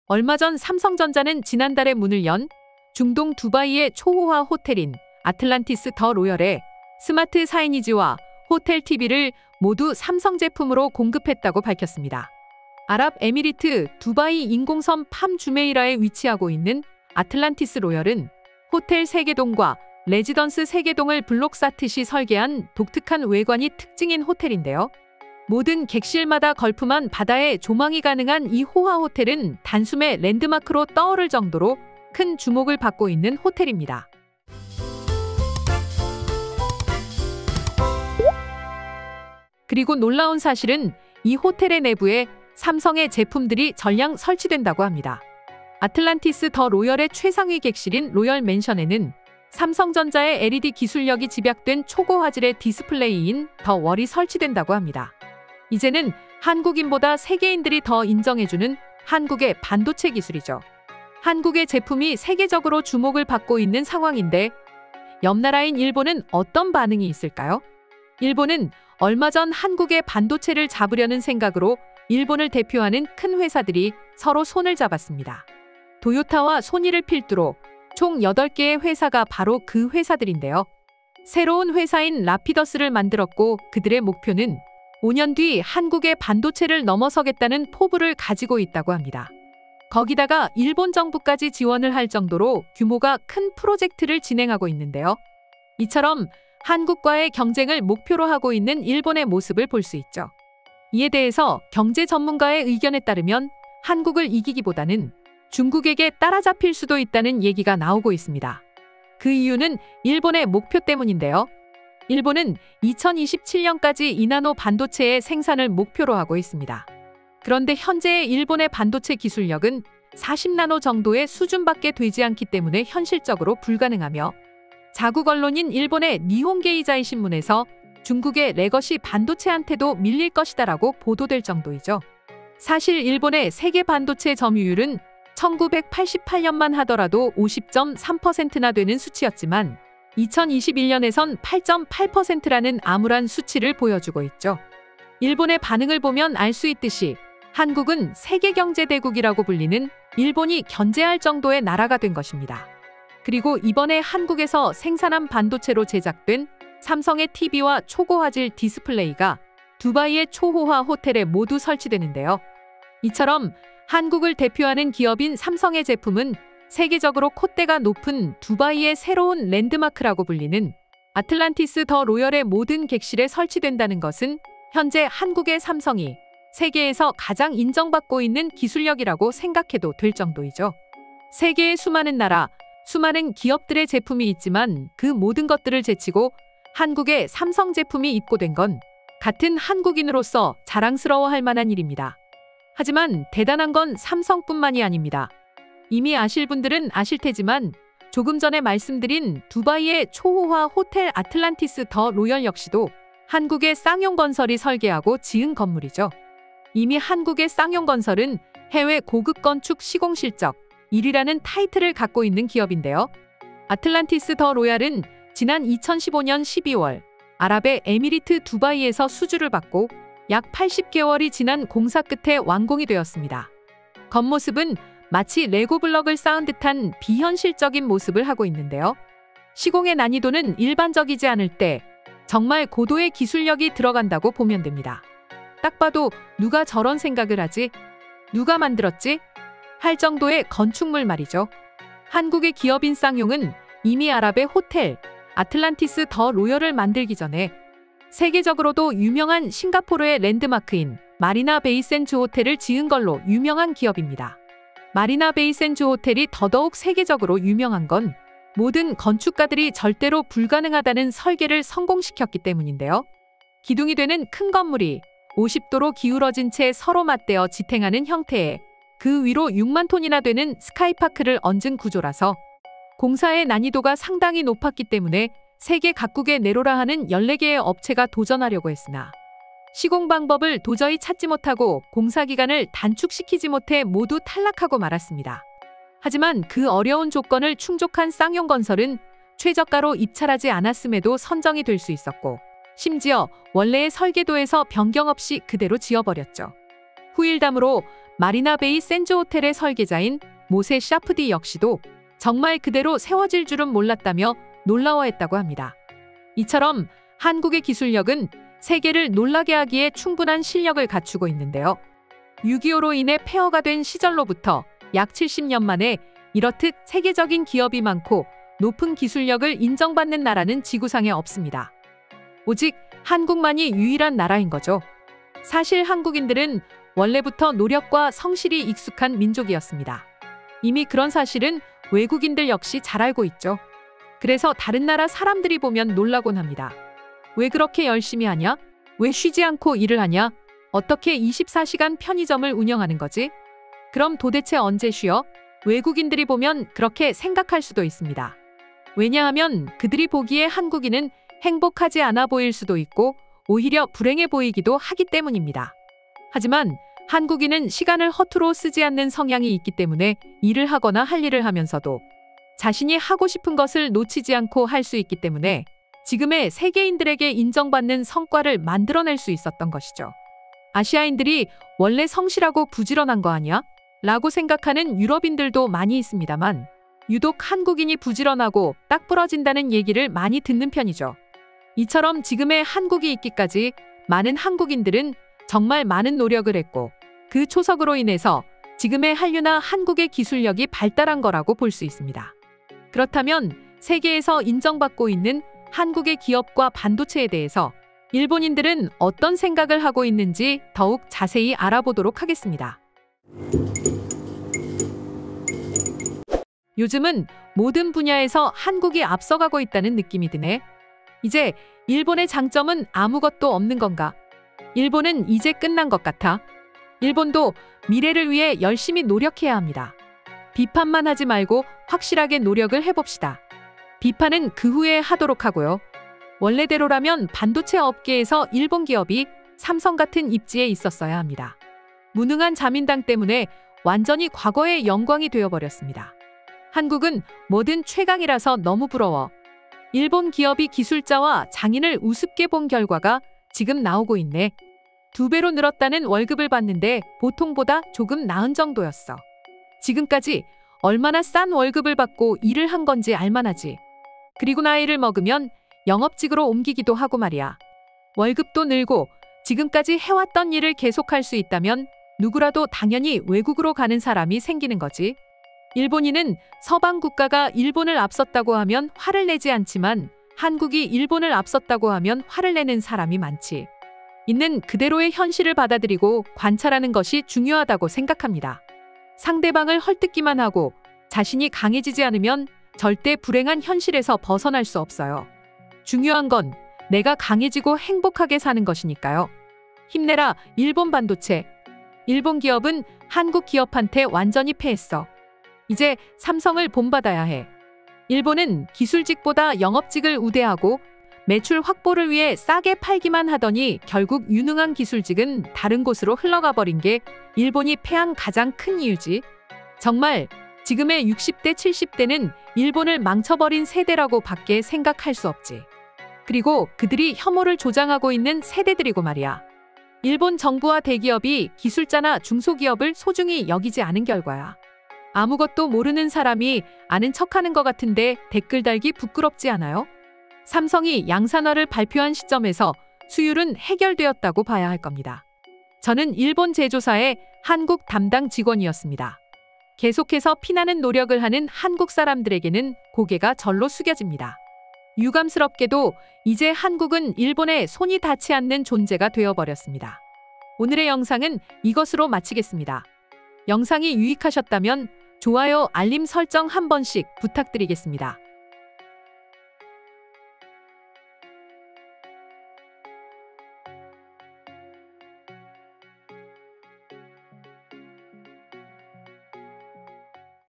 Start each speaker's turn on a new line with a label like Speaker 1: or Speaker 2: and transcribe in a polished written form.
Speaker 1: 얼마 전 삼성전자는 지난달에 문을 연 중동 두바이의 초호화 호텔인 아틀란티스 더 로열에 스마트 사이니지와 호텔 TV를 모두 삼성 제품으로 공급했다고 밝혔습니다. 아랍에미리트 두바이 인공섬 팜 주메이라에 위치하고 있는 아틀란티스 로열은 호텔 세계동과 레지던스 세계동을 블록사트시 설계한 독특한 외관이 특징인 호텔인데요. 모든 객실마다 걸프만 바다에 조망이 가능한 이 호화 호텔은 단숨에 랜드마크로 떠오를 정도로 큰 주목을 받고 있는 호텔입니다. 그리고 놀라운 사실은 이 호텔의 내부에 삼성의 제품들이 전량 설치된다고 합니다. 아틀란티스 더 로열의 최상위 객실인 로열 맨션에는 삼성전자의 LED 기술력이 집약된 초고화질의 디스플레이인 더 월이 설치된다고 합니다. 이제는 한국인보다 세계인들이 더 인정해주는 한국의 반도체 기술이죠. 한국의 제품이 세계적으로 주목을 받고 있는 상황인데 옆나라인 일본은 어떤 반응이 있을까요? 일본은 얼마 전 한국의 반도체를 잡으려는 생각으로 일본을 대표하는 큰 회사들이 서로 손을 잡았습니다. 도요타와 소니를 필두로 총 8개의 회사가 바로 그 회사들인데요. 새로운 회사인 라피더스를 만들었고 그들의 목표는 5년 뒤 한국의 반도체를 넘어서겠다는 포부를 가지고 있다고 합니다. 거기다가 일본 정부까지 지원을 할 정도로 규모가 큰 프로젝트를 진행하고 있는데요. 이처럼 한국과의 경쟁을 목표로 하고 있는 일본의 모습을 볼 수 있죠. 이에 대해서 경제 전문가의 의견에 따르면 한국을 이기기보다는 중국에게 따라잡힐 수도 있다는 얘기가 나오고 있습니다. 그 이유는 일본의 목표 때문인데요. 일본은 2027년까지 2나노 반도체의 생산을 목표로 하고 있습니다. 그런데 현재의 일본의 반도체 기술력은 40나노 정도의 수준밖에 되지 않기 때문에 현실적으로 불가능하며 자국 언론인 일본의 니혼게이자이 신문에서 중국의 레거시 반도체한테도 밀릴 것이다라고 보도될 정도이죠. 사실 일본의 세계 반도체 점유율은 1988년만 하더라도 50.3%나 되는 수치였지만 2021년에선 8.8%라는 암울한 수치를 보여주고 있죠. 일본의 반응을 보면 알 수 있듯이 한국은 세계경제대국이라고 불리는 일본이 견제할 정도의 나라가 된 것입니다. 그리고 이번에 한국에서 생산한 반도체로 제작된 삼성의 TV와 초고화질 디스플레이가 두바이의 초호화 호텔에 모두 설치되는데요. 이처럼 한국을 대표하는 기업인 삼성의 제품은 세계적으로 콧대가 높은 두바이의 새로운 랜드마크라고 불리는 아틀란티스 더 로열의 모든 객실에 설치된다는 것은 현재 한국의 삼성이 세계에서 가장 인정받고 있는 기술력이라고 생각해도 될 정도이죠. 세계의 수많은 나라, 수많은 기업들의 제품이 있지만 그 모든 것들을 제치고 한국의 삼성 제품이 입고된 건 같은 한국인으로서 자랑스러워할 만한 일입니다. 하지만 대단한 건 삼성뿐만이 아닙니다. 이미 아실 분들은 아실 테지만 조금 전에 말씀드린 두바이의 초호화 호텔 아틀란티스 더 로열 역시도 한국의 쌍용건설이 설계하고 지은 건물이죠. 이미 한국의 쌍용건설은 해외 고급 건축 시공 실적 1위라는 타이틀을 갖고 있는 기업인데요. 아틀란티스 더 로얄은 지난 2015년 12월 아랍에미리트 두바이에서 수주를 받고 약 80개월이 지난 공사 끝에 완공이 되었습니다. 겉모습은 마치 레고 블럭을 쌓은 듯한 비현실적인 모습을 하고 있는데요. 시공의 난이도는 일반적이지 않을 때 정말 고도의 기술력이 들어간다고 보면 됩니다. 딱 봐도 누가 저런 생각을 하지? 누가 만들었지? 할 정도의 건축물 말이죠. 한국의 기업인 쌍용은 이미 아랍의 호텔 아틀란티스 더 로열을 만들기 전에 세계적으로도 유명한 싱가포르의 랜드마크인 마리나 베이 샌즈 호텔을 지은 걸로 유명한 기업입니다. 마리나 베이 샌즈 호텔이 더더욱 세계적으로 유명한 건 모든 건축가들이 절대로 불가능하다는 설계를 성공시켰기 때문인데요. 기둥이 되는 큰 건물이 50도로 기울어진 채 서로 맞대어 지탱하는 형태의 그 위로 6만 톤이나 되는 스카이파크를 얹은 구조라서 공사의 난이도가 상당히 높았기 때문에 세계 각국에 내로라 하는 14개의 업체가 도전하려고 했으나 시공 방법을 도저히 찾지 못하고 공사 기간을 단축시키지 못해 모두 탈락하고 말았습니다. 하지만 그 어려운 조건을 충족한 쌍용건설은 최저가로 입찰하지 않았음에도 선정이 될 수 있었고 심지어 원래의 설계도에서 변경 없이 그대로 지어버렸죠. 후일담으로 마리나베이 샌즈 호텔의 설계자인 모세 샤프디 역시도 정말 그대로 세워질 줄은 몰랐다며 놀라워했다고 합니다. 이처럼 한국의 기술력은 세계를 놀라게 하기에 충분한 실력을 갖추고 있는데요. 6.25로 인해 폐허가 된 시절로부터 약 70년 만에 이렇듯 세계적인 기업이 많고 높은 기술력을 인정받는 나라는 지구상에 없습니다. 오직 한국만이 유일한 나라인 거죠. 사실 한국인들은 원래부터 노력과 성실이 익숙한 민족이었습니다. 이미 그런 사실은 외국인들 역시 잘 알고 있죠. 그래서 다른 나라 사람들이 보면 놀라곤 합니다. 왜 그렇게 열심히 하냐? 왜 쉬지 않고 일을 하냐? 어떻게 24시간 편의점을 운영하는 거지? 그럼 도대체 언제 쉬어? 외국인들이 보면 그렇게 생각할 수도 있습니다. 왜냐하면 그들이 보기에 한국인은 행복하지 않아 보일 수도 있고 오히려 불행해 보이기도 하기 때문입니다. 하지만 한국인은 시간을 허투루 쓰지 않는 성향이 있기 때문에 일을 하거나 할 일을 하면서도 자신이 하고 싶은 것을 놓치지 않고 할 수 있기 때문에 지금의 세계인들에게 인정받는 성과를 만들어낼 수 있었던 것이죠. 아시아인들이 원래 성실하고 부지런한 거 아니야? 라고 생각하는 유럽인들도 많이 있습니다만 유독 한국인이 부지런하고 딱 부러진다는 얘기를 많이 듣는 편이죠. 이처럼 지금의 한국이 있기까지 많은 한국인들은 정말 많은 노력을 했고 그 초석으로 인해서 지금의 한류나 한국의 기술력이 발달한 거라고 볼 수 있습니다. 그렇다면 세계에서 인정받고 있는 한국의 기업과 반도체에 대해서 일본인들은 어떤 생각을 하고 있는지 더욱 자세히 알아보도록 하겠습니다. 요즘은 모든 분야에서 한국이 앞서가고 있다는 느낌이 드네. 이제 일본의 장점은 아무것도 없는 건가? 일본은 이제 끝난 것 같아. 일본도 미래를 위해 열심히 노력해야 합니다. 비판만 하지 말고 확실하게 노력을 해봅시다. 비판은 그 후에 하도록 하고요. 원래대로라면 반도체 업계에서 일본 기업이 삼성 같은 입지에 있었어야 합니다. 무능한 자민당 때문에 완전히 과거의 영광이 되어버렸습니다. 한국은 뭐든 최강이라서 너무 부러워. 일본 기업이 기술자와 장인을 우습게 본 결과가 지금 나오고 있네. 2배로 늘었다는 월급을 받는데 보통보다 조금 나은 정도였어. 지금까지 얼마나 싼 월급을 받고 일을 한 건지 알만하지. 그리고 나이를 먹으면 영업직으로 옮기기도 하고 말이야. 월급도 늘고 지금까지 해왔던 일을 계속할 수 있다면 누구라도 당연히 외국으로 가는 사람이 생기는 거지. 일본인은 서방 국가가 일본을 앞섰다고 하면 화를 내지 않지만 한국이 일본을 앞섰다고 하면 화를 내는 사람이 많지. 있는 그대로의 현실을 받아들이고 관찰하는 것이 중요하다고 생각합니다. 상대방을 헐뜯기만 하고 자신이 강해지지 않으면 절대 불행한 현실에서 벗어날 수 없어요. 중요한 건 내가 강해지고 행복하게 사는 것이니까요. 힘내라, 일본 반도체. 일본 기업은 한국 기업한테 완전히 패했어. 이제 삼성을 본받아야 해. 일본은 기술직보다 영업직을 우대하고 매출 확보를 위해 싸게 팔기만 하더니 결국 유능한 기술직은 다른 곳으로 흘러가 버린 게 일본이 패한 가장 큰 이유지. 정말 지금의 60대, 70대는 일본을 망쳐버린 세대라고 밖에 생각할 수 없지. 그리고 그들이 혐오를 조장하고 있는 세대들이고 말이야. 일본 정부와 대기업이 기술자나 중소기업을 소중히 여기지 않은 결과야. 아무것도 모르는 사람이 아는 척하는 것 같은데 댓글 달기 부끄럽지 않아요? 삼성이 양산화를 발표한 시점에서 수율은 해결되었다고 봐야 할 겁니다. 저는 일본 제조사의 한국 담당 직원이었습니다. 계속해서 피나는 노력을 하는 한국 사람들에게는 고개가 절로 숙여집니다. 유감스럽게도 이제 한국은 일본에 손이 닿지 않는 존재가 되어버렸습니다. 오늘의 영상은 이것으로 마치겠습니다. 영상이 유익하셨다면 좋아요, 알림 설정 한 번씩 부탁드리겠습니다.